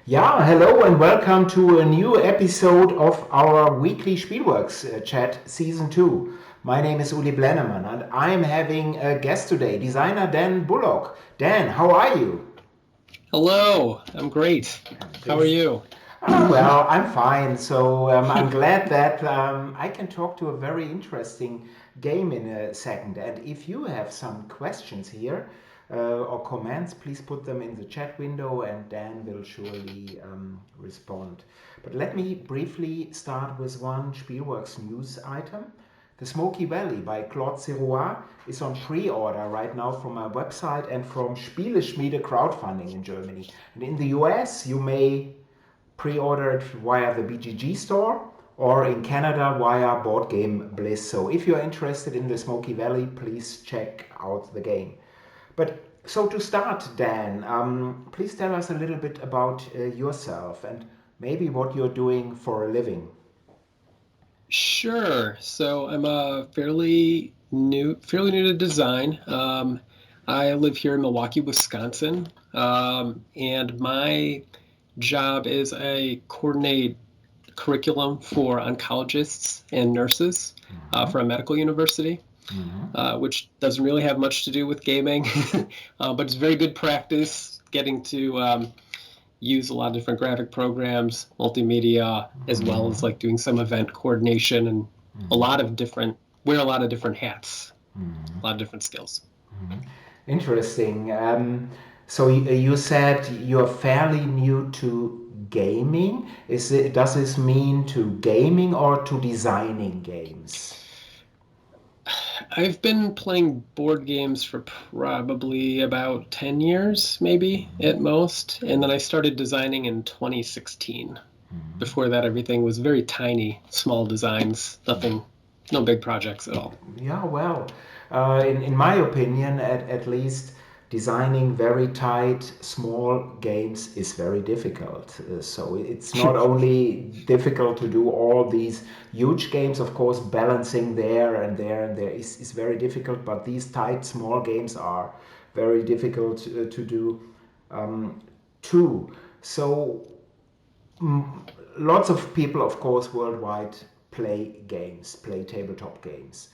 Yeah, hello and welcome to a new episode of our weekly Spielworxx chat season 2. My name is Uli Blennemann and I'm having a guest today, designer Dan Bullock. Dan, how are you? Hello, I'm great. How are This, you? well, I'm fine. I'm glad that I can talk to a very interesting game in a second. And if you have some questions here or comments, please put them in the chat window and Dan will surely respond. But let me briefly start with one Spielworxx news item. The Smoky Valley by Claude Sirois is on pre-order right now from our website and from Spieleschmiede crowdfunding in Germany. And in the US, you may pre-order it via the BGG store or in Canada via board game Bliss. So if you're interested in the Smoky Valley, please check out the game. But so to start, Dan, please tell us a little bit about yourself and maybe what you're doing for a living. Sure. So I'm fairly new to design. I live here in Milwaukee, Wisconsin, and my job is I coordinate curriculum for oncologists and nurses for a medical university, which doesn't really have much to do with gaming, but it's very good practice getting to use a lot of different graphic programs, multimedia, as well as like doing some event coordination and a lot of different wear a lot of different hats, a lot of different skills. Interesting. You said you're fairly new to gaming. Does this mean to gaming or to designing games? I've been playing board games for probably about 10 years, maybe at most, and then I started designing in 2016. Before that, everything was very tiny, small designs, nothing, no big projects at all. Yeah, well, in my opinion, at least, designing very tight, small games is very difficult. So it's not only difficult to do all these huge games, of course, balancing there and there and there is very difficult, but these tight, small games are very difficult to do too. So lots of people, of course, worldwide play tabletop games,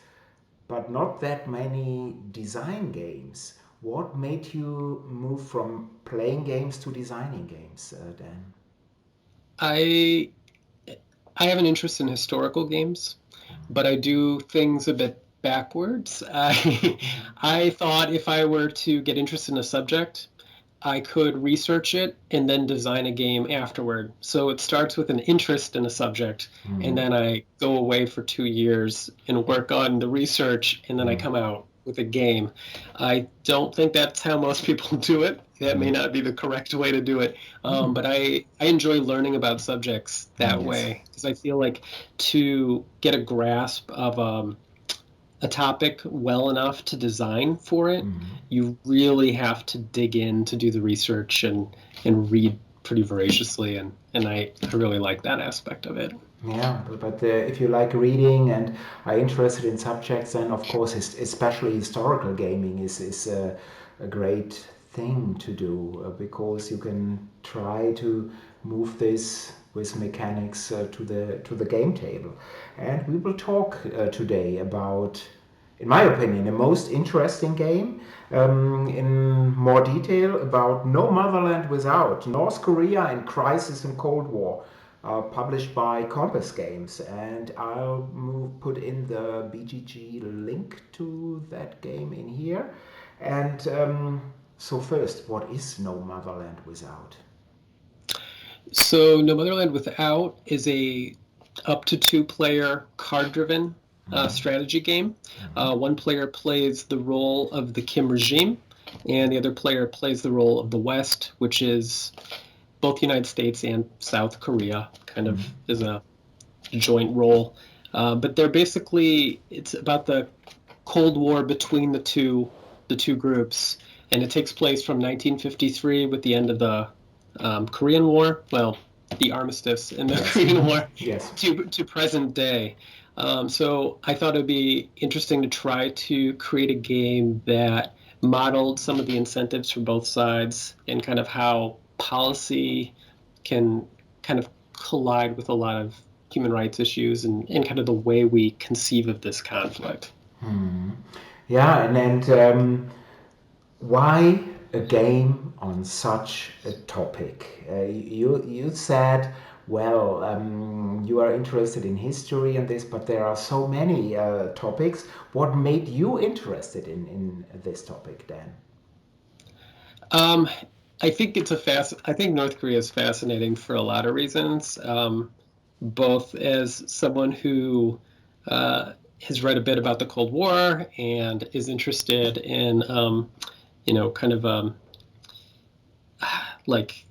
but not that many design games. What made you move from playing games to designing games, Dan? I I have an interest in historical games, but I do things a bit backwards. I thought if I were to get interested in a subject, I could research it and then design a game afterward. So it starts with an interest in a subject, and then I go away for 2 years and work on the research, and then I come out with a game. I don't think that's how most people do it. That may not be the correct way to do it. But I enjoy learning about subjects that Yes. way because I feel like to get a grasp of a topic well enough to design for it, you really have to dig in to do the research and read pretty voraciously, and I really like that aspect of it. Yeah, but if you like reading and are interested in subjects, then of course, especially historical gaming is a great thing to do because you can try to move this with mechanics to the game table. And we will talk today about, in my opinion, the most interesting game in more detail about No Motherland Without North Korea in Crisis and Cold War, published by Compass Games. And put in the BGG link to that game in here. And first, what is No Motherland Without? So No Motherland Without is a up to two player card driven strategy game. One player plays the role of the Kim regime, and the other player plays the role of the West, which is both the United States and South Korea, kind of is a joint role. But they're basically it's about the Cold War between the two groups, and it takes place from 1953 with the end of the Korean War. Well, the armistice in the Yes. Korean War Yes. to present day. So I thought it'd be interesting to try to create a game that modeled some of the incentives for both sides and kind of how policy can kind of collide with a lot of human rights issues and kind of the way we conceive of this conflict. Yeah, and why a game on such a topic? You said, well, you are interested in history and this, but there are so many topics. What made you interested in this topic, Dan? Um, I think I think North Korea is fascinating for a lot of reasons. Both as someone who has read a bit about the Cold War and is interested in, kind of like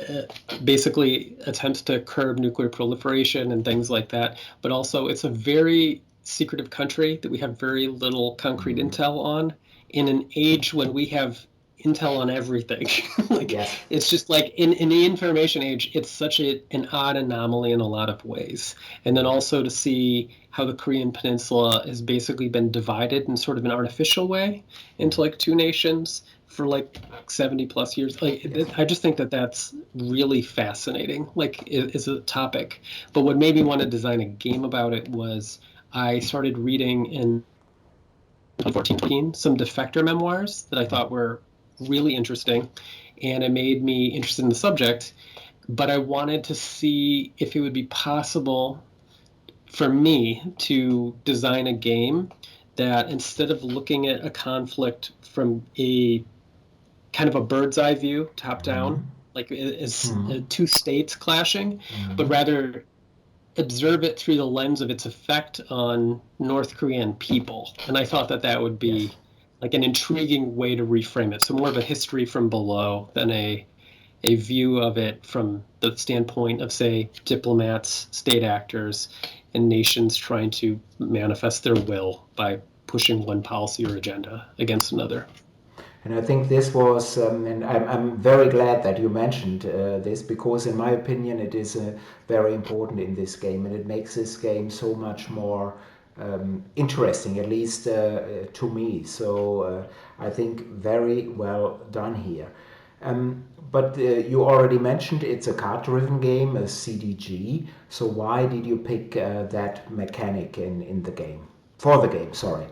uh, basically attempts to curb nuclear proliferation and things like that. But also, it's a very secretive country that we have very little concrete intel on in an age when we have intel on everything. Like Yes. it's just like in the information age, it's such an odd anomaly in a lot of ways. And then also to see how the Korean Peninsula has basically been divided in sort of an artificial way into like two nations for like 70 plus years. Like Yes. I just think that that's really fascinating, like is a topic. But what made me want to design a game about it was I started reading in 2014 some defector memoirs that I thought were really interesting, and it made me interested in the subject. But I wanted to see if it would be possible for me to design a game that instead of looking at a conflict from a kind of a bird's eye view, top down, like is two states clashing, but rather observe it through the lens of its effect on North Korean people. And I thought that that would Yes. be like an intriguing way to reframe it. So more of a history from below than a view of it from the standpoint of, say, diplomats, state actors, and nations trying to manifest their will by pushing one policy or agenda against another. And I think this was, and I'm very glad that you mentioned this because, in my opinion, it is very important in this game and it makes this game so much more interesting, at least to me. So I think very well done here. But you already mentioned it's a card driven game, a CDG. So why did you pick that mechanic in the game? For the game, sorry.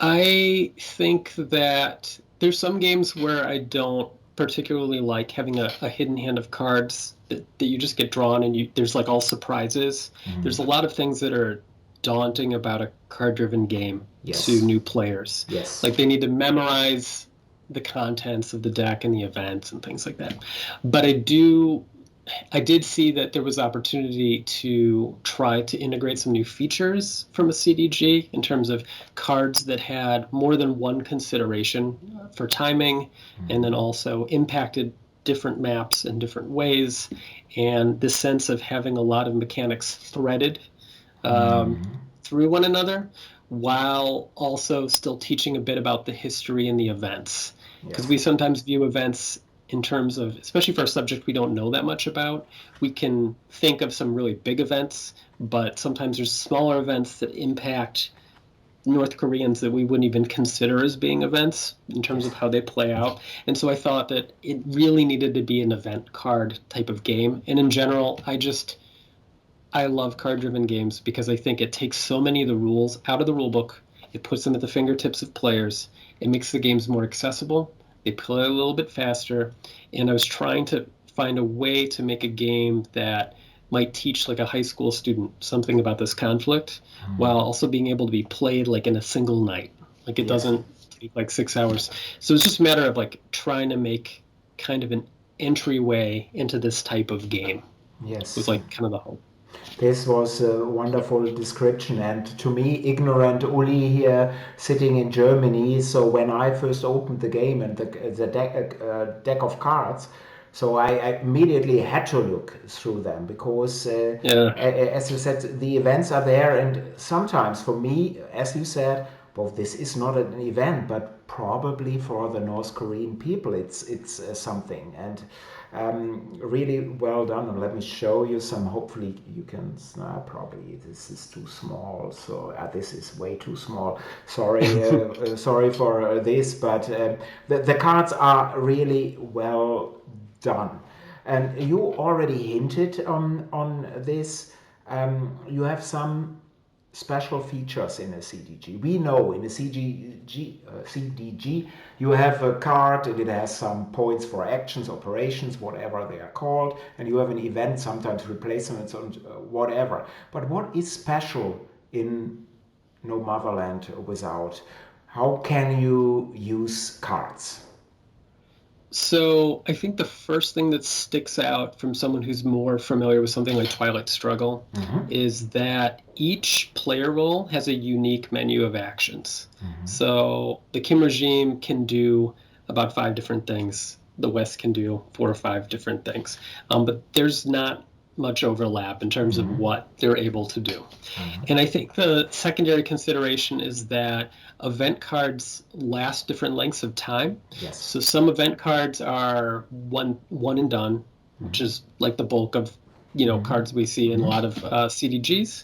I think that there's some games where I don't particularly like having a hidden hand of cards that you just get drawn and there's like all surprises. There's a lot of things that are daunting about a card-driven game to Yes. new players. Yes. Like they need to memorize the contents of the deck and the events and things like that. But I did see that there was opportunity to try to integrate some new features from a CDG in terms of cards that had more than one consideration for timing and then also impacted different maps in different ways. And the sense of having a lot of mechanics threaded through one another while also still teaching a bit about the history and the events. Because Yes. we sometimes view events in terms of, especially for a subject we don't know that much about, we can think of some really big events, but sometimes there's smaller events that impact North Koreans that we wouldn't even consider as being events in terms of Yes. how they play out. And so I thought that it really needed to be an event card type of game. And in general, I love card-driven games because I think it takes so many of the rules out of the rule book. It puts them at the fingertips of players. It makes the games more accessible. They play a little bit faster. And I was trying to find a way to make a game that might teach like a high school student something about this conflict while also being able to be played like in a single night. Like it Yes. doesn't take like 6 hours. So it's just a matter of like trying to make kind of an entryway into this type of game was Yes. like kind of the hope. This was a wonderful description, and to me, ignorant Uli here sitting in Germany. So when I first opened the game and the deck of cards, so I immediately had to look through them because, Yeah. as you said, the events are there, and sometimes for me, as you said, well, this is not an event, but probably for the North Korean people, it's something and. Really well done. And let me show you some. Hopefully, you can. Probably this is too small. So this is way too small. Sorry, sorry for this, but the cards are really well done. And you already hinted on this. You have some special features in a CDG. We know in a CDG you have a card and it has some points for actions, operations, whatever they are called, and you have an event, sometimes replacements and whatever. But what is special in No Motherland Without? How can you use cards? So I think the first thing that sticks out from someone who's more familiar with something like Twilight Struggle is that each player role has a unique menu of actions. So the Kim regime can do about 5 different things. The West can do 4 or 5 different things. But there's not much overlap in terms of what they're able to do. And I think the secondary consideration is that event cards last different lengths of time. Yes. So some event cards are one and done, which is like the bulk of cards we see in a lot of CDGs.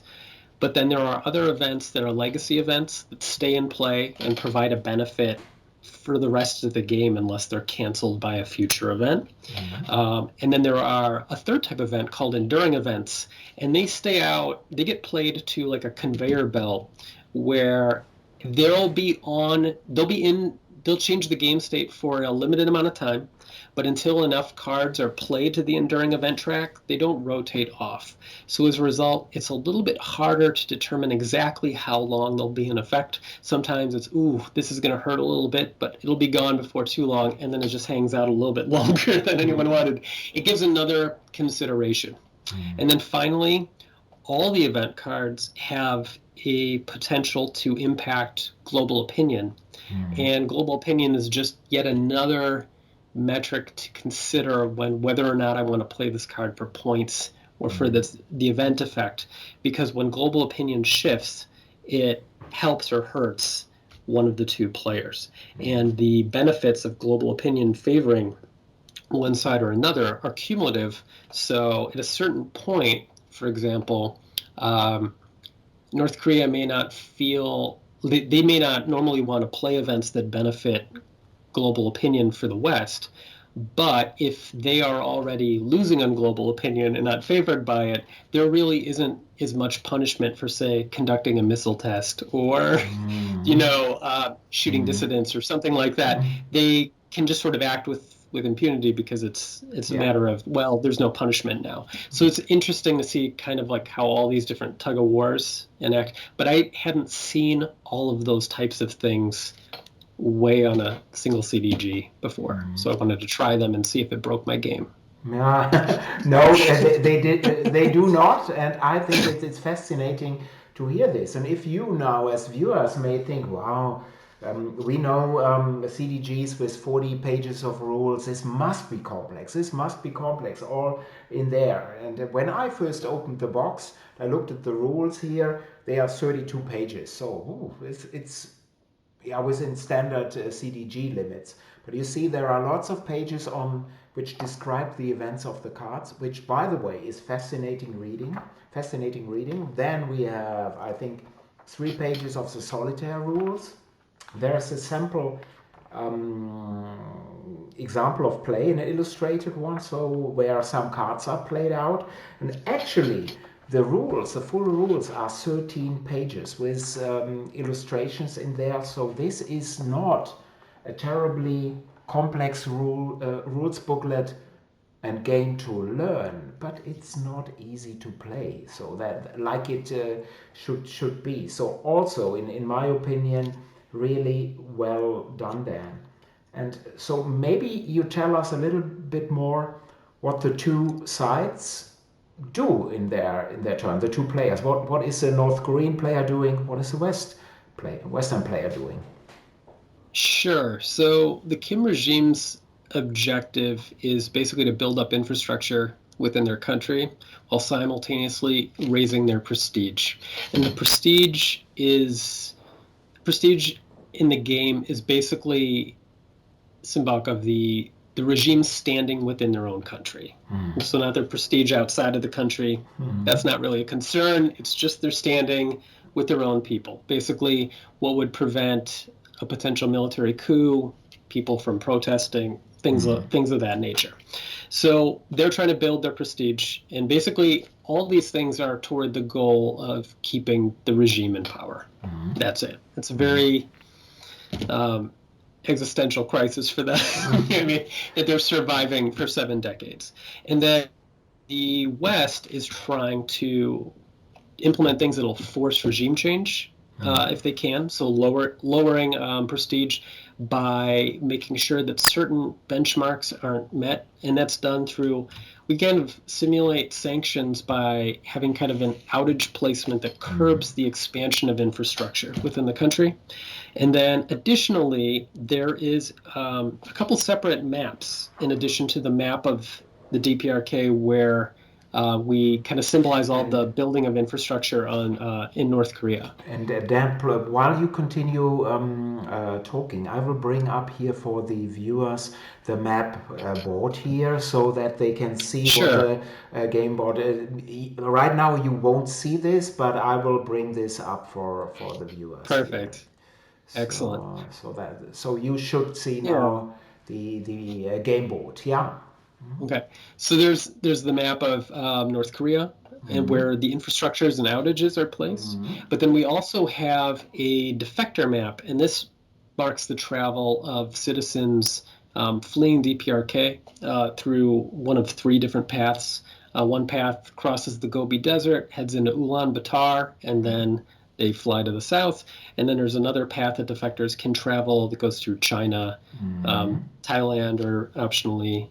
But then there are other events that are legacy events that stay in play and provide a benefit for the rest of the game unless they're canceled by a future event. And then there are a third type of event called enduring events, and they stay out, they get played to like a conveyor belt where they'll change the game state for a limited amount of time, but until enough cards are played to the enduring event track, they don't rotate off. So as a result, it's a little bit harder to determine exactly how long they'll be in effect. Sometimes it's, this is going to hurt a little bit, but it'll be gone before too long, and then it just hangs out a little bit longer than anyone wanted. It gives another consideration. And then finally, all the event cards have a potential to impact global opinion. And global opinion is just yet another metric to consider whether or not I want to play this card for points or for the event effect. Because when global opinion shifts, it helps or hurts one of the two players. And the benefits of global opinion favoring one side or another are cumulative. So at a certain point, for example, North Korea may not feel, they may not normally want to play events that benefit global opinion for the West, but if they are already losing on global opinion and not favored by it, there really isn't as much punishment for, say, conducting a missile test or, shooting dissidents or something like that. They can just sort of act with impunity because it's a matter of, there's no punishment now. So it's interesting to see kind of like how all these different tug of wars enact. But I hadn't seen all of those types of things way on a single CDG before. So I wanted to try them and see if it broke my game. No, they do not, and I think it's fascinating to hear this. And if you now, as viewers, may think, wow, we know CDGs with 40 pages of rules. This must be complex. This must be complex, all in there. And when I first opened the box, I looked at the rules here. They are 32 pages. So it's within standard CDG limits. But you see, there are lots of pages on which describe the events of the cards, which, by the way, is fascinating reading. Fascinating reading. Then we have, I think, 3 pages of the solitaire rules. There's a sample example of play, an illustrated one, so where some cards are played out. And actually, the rules, the full rules, are 13 pages with illustrations in there. So this is not a terribly complex rules booklet and game to learn, but it's not easy to play. So that, like it should be. So also, in my opinion, really well done there. And so maybe you tell us a little bit more what the two sides do in their turn, the two players. What is the North Korean player doing? What is the Western player doing? Sure. So the Kim regime's objective is basically to build up infrastructure within their country while simultaneously raising their prestige. And the prestige in the game is basically symbolic of the regime standing within their own country. So not their prestige outside of the country. That's not really a concern. It's just they're standing with their own people. Basically, what would prevent a potential military coup, people from protesting, things of that nature. So they're trying to build their prestige, and basically all these things are toward the goal of keeping the regime in power. That's it. It's a very existential crisis for them. I mean, that they're surviving for 7 decades. And then the West is trying to implement things that'll force regime change if they can. So lowering prestige by making sure that certain benchmarks aren't met. And that's done through, we kind of simulate sanctions by having kind of an outage placement that curbs the expansion of infrastructure within the country. And then additionally, there is a couple separate maps in addition to the map of the DPRK where we kind of symbolize all the building of infrastructure in North Korea. And Dan, while you continue talking, I will bring up here for the viewers the map board here so that they can see what the game board is. Right now you won't see this, but I will bring this up for the viewers. Perfect. Here. Excellent. So you should see now the game board. Yeah. Okay, so there's the map of North Korea and where the infrastructures and outages are placed. But then we also have a defector map, and this marks the travel of citizens fleeing DPRK through one of 3 different paths. One path crosses the Gobi Desert, heads into Ulaanbaatar, and then they fly to the south. And then there's another path that defectors can travel that goes through China, Thailand, or optionally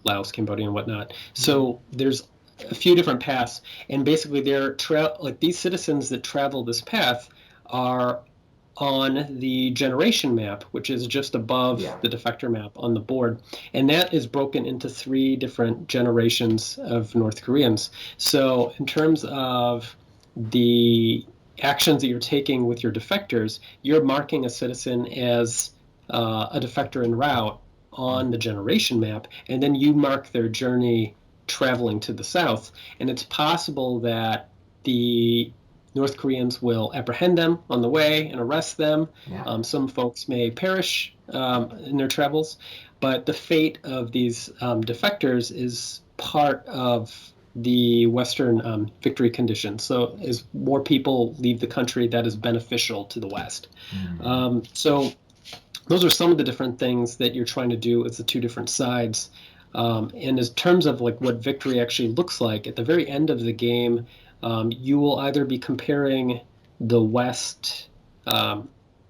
Laos, Cambodia, and whatnot. So there's a few different paths, and basically they're like these citizens that travel this path are on the generation map, which is just above the defector map on the board. And that is broken into 3 different generations of North Koreans. So in terms of the actions that you're taking with your defectors, you're marking a citizen as a defector en route on the generation map, and then you mark their journey traveling to the south. And it's possible that the North Koreans will apprehend them on the way and arrest them. Some folks may perish in their travels, but the fate of these defectors is part of the Western victory conditions. So as more people leave the country, that is beneficial to the West. So those are some of the different things that you're trying to do as the 2 different sides. And in terms of like what victory actually looks like, at the very end of the game, you will either be comparing the West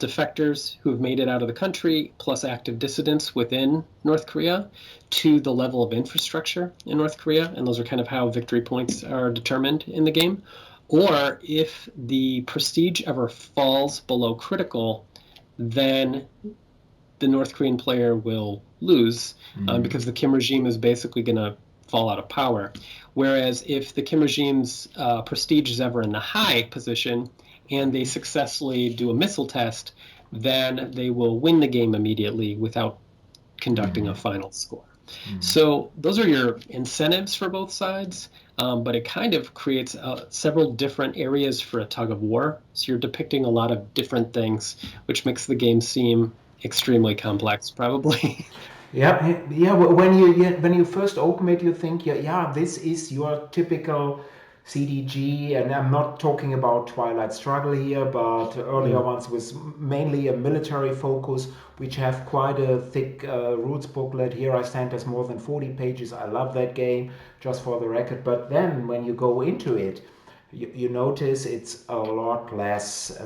defectors who have made it out of the country plus active dissidents within North Korea to the level of infrastructure in North Korea, and those are kind of how victory points are determined in the game. Or if the prestige ever falls below critical, then the North Korean player will lose because the Kim regime is basically going to fall out of power. Whereas if the Kim regime's prestige is ever in the high position and they successfully do a missile test, then they will win the game immediately without conducting a final score. So those are your incentives for both sides, but it kind of creates several different areas for a tug of war. So you're depicting a lot of different things, which makes the game seem extremely complex, probably. Yeah. When you first open it, you think, this is your typical CDG, and I'm not talking about Twilight Struggle here, but earlier ones with mainly a military focus, which have quite a thick rules booklet. Here I stand has more than 40 pages. I love that game, just for the record. But then when you go into it, you notice it's a lot less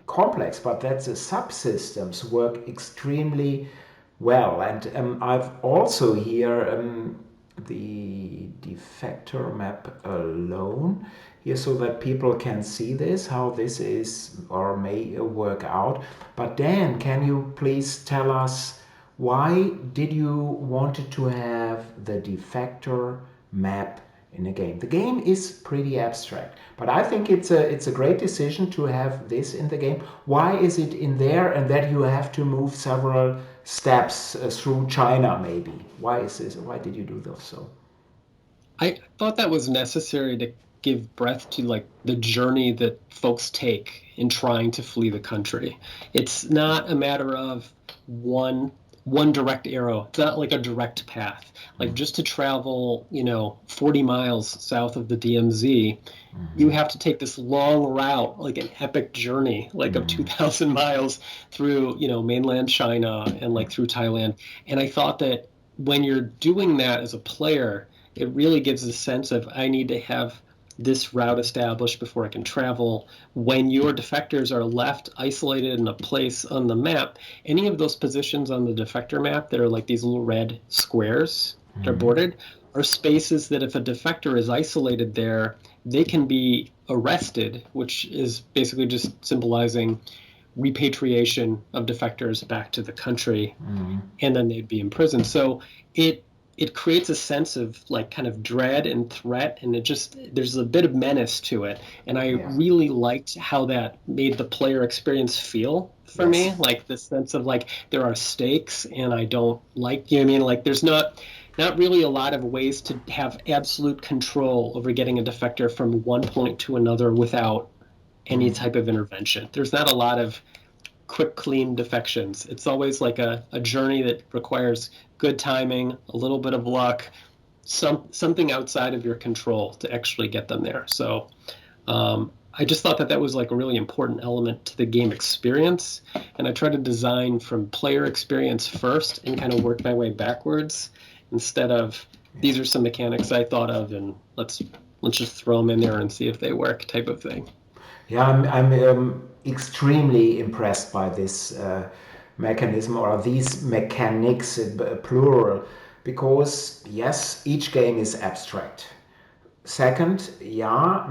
complex, but that the subsystems work extremely well. And I've also here the defector map alone here so that people can see this, how this is or may work out. But Dan, can you please tell us why did you wanted to have the defector map in a game? The game is pretty abstract, but I think it's a great decision to have this in the game. Why is it in there, and that you have to move several steps through China maybe? Why is this? Why did you do this? So I thought that was necessary to give breath to like the journey that folks take in trying to flee the country. It's not a matter of one one direct arrow. It's not like a direct path. Like just to travel, 40 miles south of the DMZ, you have to take this long route, like an epic journey, like of 2,000 miles through, mainland China and like through Thailand. And I thought that when you're doing that as a player, it really gives a sense of I need to have this route established before I can travel. When your defectors are left isolated in a place on the map, any of those positions on the defector map that are like these little red squares that are bordered are spaces that if a defector is isolated there, they can be arrested, which is basically just symbolizing repatriation of defectors back to the country, and then they'd be imprisoned. So it creates a sense of like kind of dread and threat, and there's a bit of menace to it. And I really liked how that made the player experience feel for me, like the sense of like there are stakes, and I don't like, like there's not really a lot of ways to have absolute control over getting a defector from one point to another without any type of intervention. There's not a lot of quick, clean defections. It's always like a journey that requires good timing, a little bit of luck, something outside of your control to actually get them there. So I just thought that was like a really important element to the game experience. And I try to design from player experience first and kind of work my way backwards instead of these are some mechanics I thought of and let's just throw them in there and see if they work type of thing. Yeah, I'm extremely impressed by this mechanism or these mechanics, plural, because yes, each game is abstract. Second, yeah,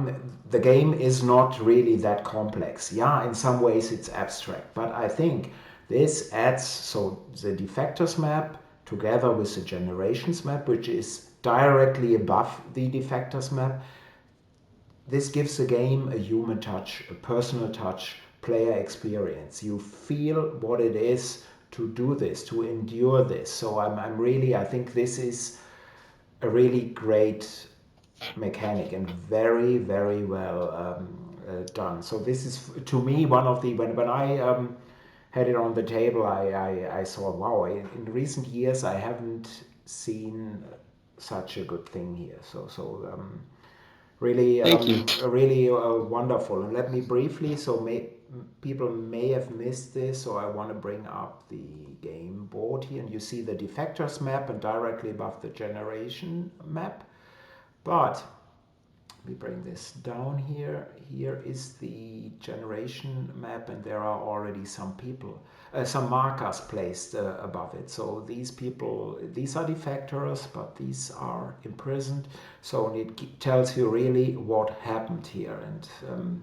the game is not really that complex. Yeah, in some ways it's abstract, but I think this adds, so the defectors map together with the generations map, which is directly above the defectors map, this gives the game a human touch, a personal touch, player experience. You feel what it is to do this, to endure this. So I'm really, I think this is a really great mechanic and very, very well done. So this is, to me, one of the, when I had it on the table, I saw, wow, in recent years I haven't seen such a good thing here. So really, Thank you. really wonderful. And let me briefly, people may have missed this, so I want to bring up the game board here, and you see the defectors map and directly above the generation map. But let me bring this down here. Here is the generation map, and there are already some people, some markers placed above it. So these people, these are defectors, but these are imprisoned. So it tells you really what happened here, and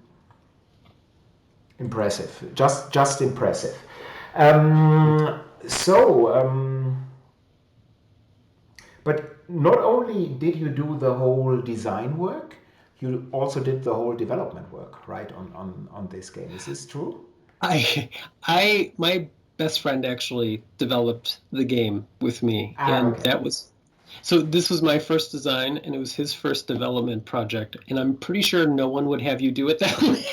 impressive, just impressive. So. But not only did you do the whole design work, you also did the whole development work, right, on this game. Is this true? My best friend actually developed the game with me, Ah, and okay. that was so this was my first design, and it was his first development project, and I'm pretty sure no one would have you do it that way.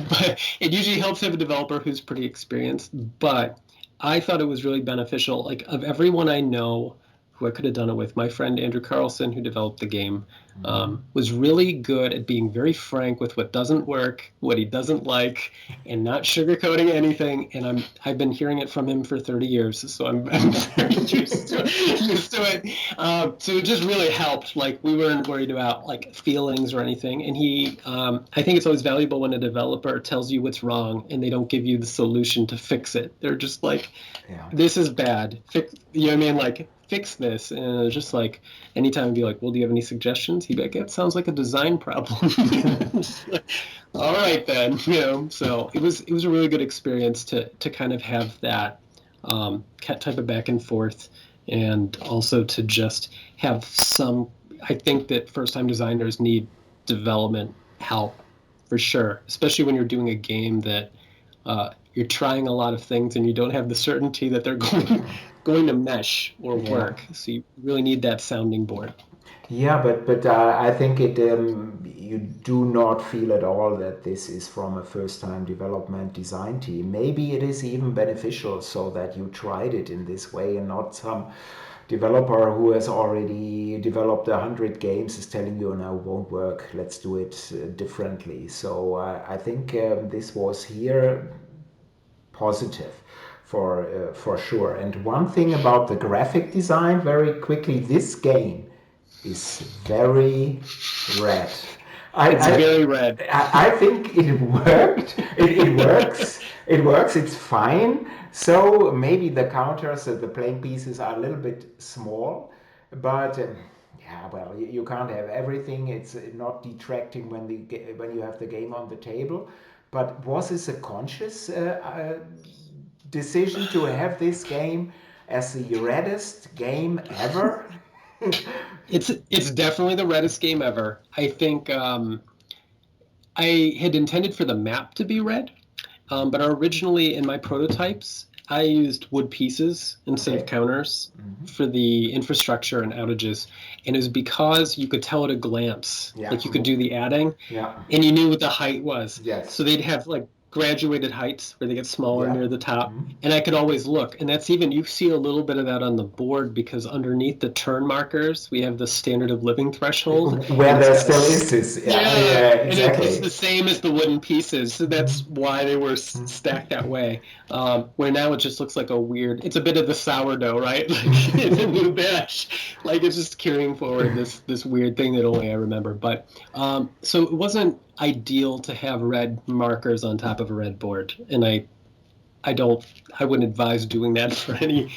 But it usually helps to have a developer who's pretty experienced. But I thought it was really beneficial. Like of everyone I know who I could have done it with, my friend Andrew Carlson, who developed the game, was really good at being very frank with what doesn't work, what he doesn't like, and not sugarcoating anything. And I've been hearing it from him for 30 years, so I'm very used to it. So it just really helped. Like we weren't worried about like feelings or anything. And I think it's always valuable when a developer tells you what's wrong and they don't give you the solution to fix it. They're just like, Yeah. this is bad. You know what I mean? Like, fix this. And it's just like, anytime I'd be like, well, do you have any suggestions? He'd be like, it sounds like a design problem. All right, then. So it was a really good experience to kind of have that type of back and forth, and also to just have some. I think that first time designers need development help for sure, especially when you're doing a game that you're trying a lot of things and you don't have the certainty that they're going to mesh or Yeah. work. So you really need that sounding board. Yeah, but I think you do not feel at all that this is from a first-time development design team. Maybe it is even beneficial so that you tried it in this way and not some developer who has already developed 100 games is telling you, no, it won't work. Let's do it differently. So I think this was here positive for sure. And one thing about the graphic design, very quickly, this game is very red. I, It's I, very red. I think it worked. It works. It works. It's fine. So maybe the counters, the playing pieces are a little bit small, but yeah, well, you can't have everything. It's not detracting when you have the game on the table. But was this a conscious decision to have this game as the reddest game ever? It's definitely the reddest game ever. I think I had intended for the map to be red, but originally in my prototypes, I used wood pieces instead of Okay. counters for the infrastructure and outages. And it was because you could tell at a glance, Yeah. like you could do the adding, Yeah. and you knew what the height was. Yes. So they'd have like graduated heights where they get smaller Yeah. near the top. And I could always look. And that's even, you see a little bit of that on the board because underneath the turn markers, we have the standard of living threshold. Where And it's there got a, still is this. Yeah. yeah, Yeah. and it's Exactly. the same as the wooden pieces. So that's why they were stacked that way. Where now it just looks like a weird, it's a bit of the sourdough, right? Like in a new batch. Like it's just carrying forward this weird thing that only I remember. But so it wasn't ideal to have red markers on top of a red board. And I don't I wouldn't advise doing that for any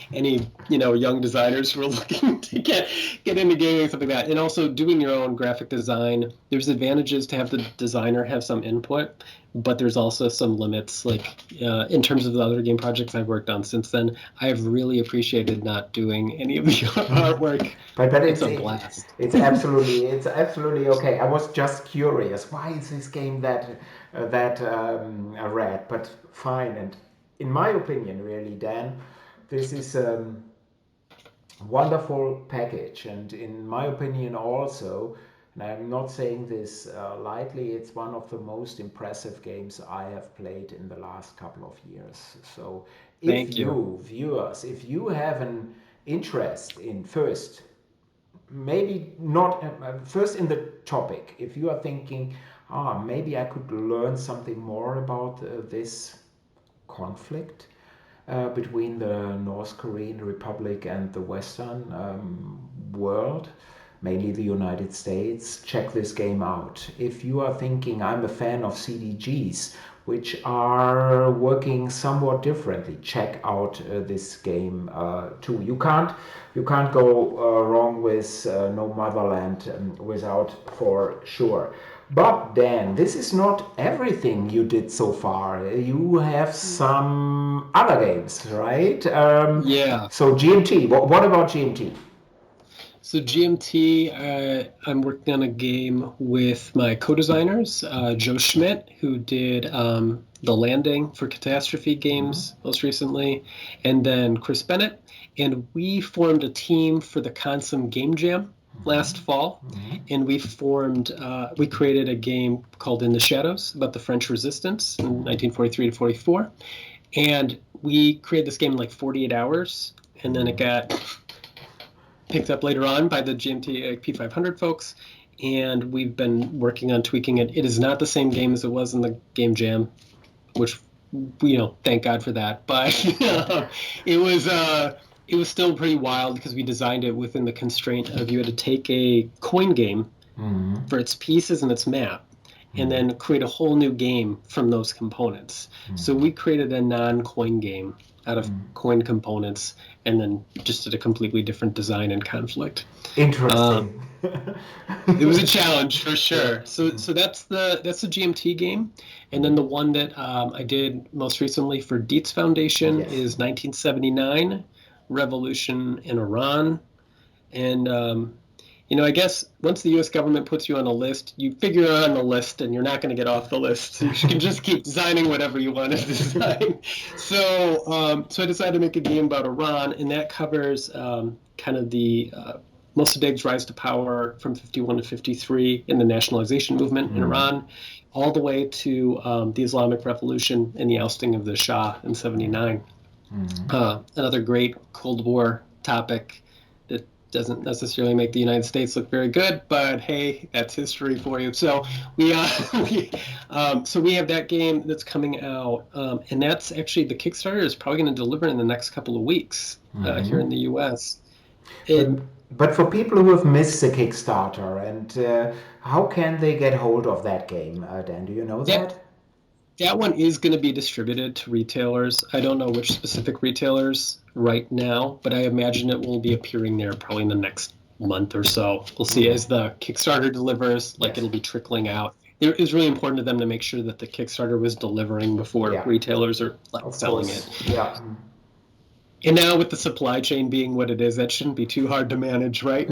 young designers who are looking to get into gaming and something like that. And also doing your own graphic design, there's advantages to have the designer have some input, but there's also some limits. Like in terms of the other game projects I've worked on since then, I have really appreciated not doing any of the artwork. But It's it's a blast. it's absolutely okay. I was just curious. Why is this game that red? But fine. And in my opinion, really, Dan, this is wonderful package. And in my opinion, also, and I'm not saying this lightly, it's one of the most impressive games I have played in the last couple of years. So, if Thank you. you, viewers, if you have an interest in first, maybe not first in the topic, if you are thinking, maybe I could learn something more about this conflict between the North Korean Republic and the Western world, mainly the United States, check this game out. If you are thinking, I'm a fan of CDGs, which are working somewhat differently, check out this game too. You can't go wrong with no Motherland without, for sure. But Dan, this is not everything you did so far. You have some other games, right? Yeah. So GMT. What about GMT? So GMT, I'm working on a game with my co-designers, Joe Schmidt, who did The Landing for Catastrophe Games most recently, and then Chris Bennett. And we formed a team for the Consum Game Jam last fall, and we created a game called In the Shadows about the French Resistance in 1943 to 44. And we created this game in like 48 hours, and then it got picked up later on by the GMT P500 folks, and we've been working on tweaking it. It is not the same game as it was in the Game Jam, which thank God for that. But it was still pretty wild because we designed it within the constraint of you had to take a coin game for its pieces and its map, and then create a whole new game from those components. So we created a non-coin game out of coin components, and then just did a completely different design and conflict. Interesting. It was a challenge for sure. So that's the GMT game, and then the one that I did most recently for Dietz Foundation Yes. is 1979 Revolution in Iran, and I guess once the U.S. government puts you on a list, you figure you're on the list, and you're not going to get off the list. So you can just keep designing whatever you want to design. So I decided to make a game about Iran, and that covers kind of the Mossadegh's rise to power from 51 to 53 in the nationalization movement in Mm. Iran, all the way to the Islamic Revolution and the ousting of the Shah in 79. Mm. Another great Cold War topic that doesn't necessarily make the United States look very good, but hey, that's history for you. So we we have that game that's coming out, and that's actually the Kickstarter is probably going to deliver in the next couple of weeks here in the U.S. But And but for people who have missed the Kickstarter, and how can they get hold of that game? Dan, do you know that that? that one is going to be distributed to retailers. I don't know which specific retailers right now, but I imagine it will be appearing there probably in the next month or so. We'll see as the Kickstarter delivers, like Yes. it'll be trickling out. It was really important to them to make sure that the Kickstarter was delivering before Yeah. retailers are like Of selling it. course. Yeah. And now with the supply chain being what it is, that shouldn't be too hard to manage, right?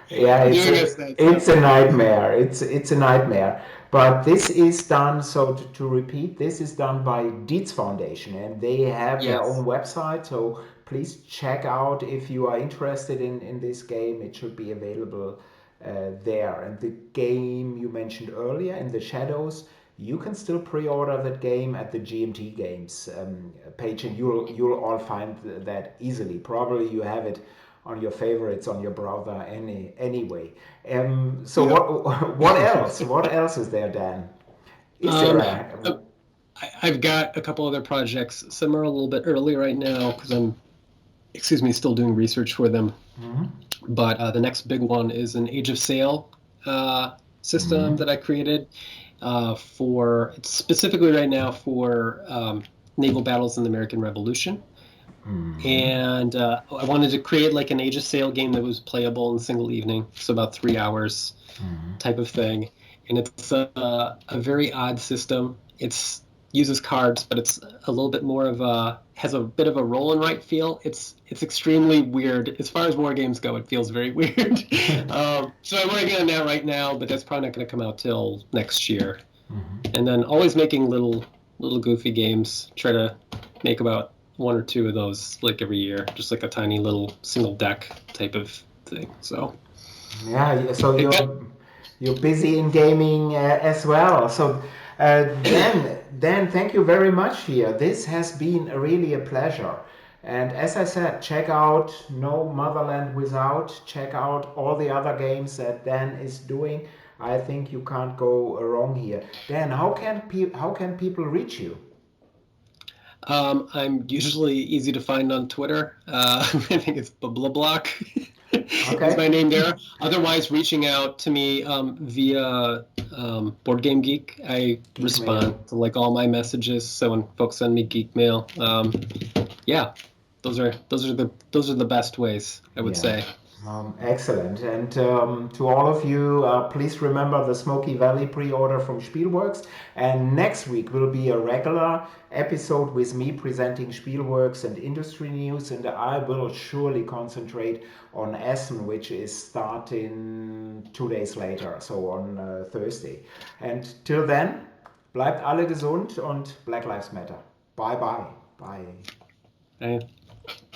Yeah, Doing us that it's stuff. a nightmare. It's a nightmare. But this is done. So to repeat, this is done by Dietz Foundation, and they have their own Yes. website. So please check out if you are interested in this game. It should be available there. And the game you mentioned earlier, In the Shadows, you can still pre-order that game at the GMT Games page, and you'll all find that easily. Probably you have it on your favorites on your browser anyway. So Yep. what else? What else is there, Dan? Is there Um, a I've got a couple other projects. Some are a little bit early right now because I'm, excuse me, still doing research for them. But the next big one is an Age of Sail system that I created for specifically right now for naval battles in the American Revolution. And I wanted to create like an Age of Sail game that was playable in a single evening, so about 3 hours type of thing. And it's a very odd system. It's uses cards, but it's a little bit more of a has a bit of a roll and write feel. It's extremely weird as far as war games go. It feels very weird. So I'm working on that right now, but that's probably not going to come out till next year. And then always making little goofy games. Try to make about one or two of those like every year, just like a tiny little single deck type of thing. So Yeah, so yeah. you're busy in gaming as well. So Dan, thank you very much here. This has been really a pleasure. And as I said, check out No Motherland Without. Check out all the other games that Dan is doing. I think you can't go wrong here. Dan, how can people reach you? I'm usually easy to find on Twitter. I think it's Block is Okay. my name there. Otherwise, reaching out to me via Board Game Geek. I Geek mail. respond to like all my messages. So when folks send me geek mail, yeah, those are the best ways I would Yeah. say. Excellent. And to all of you, please remember the Smoky Valley pre-order from Spielworxx. And next week will be a regular episode with me presenting Spielworxx and industry news. And I will surely concentrate on Essen, which is starting 2 days later, so on Thursday. And till then, bleibt alle gesund und Black Lives Matter. Bye bye. Bye. I,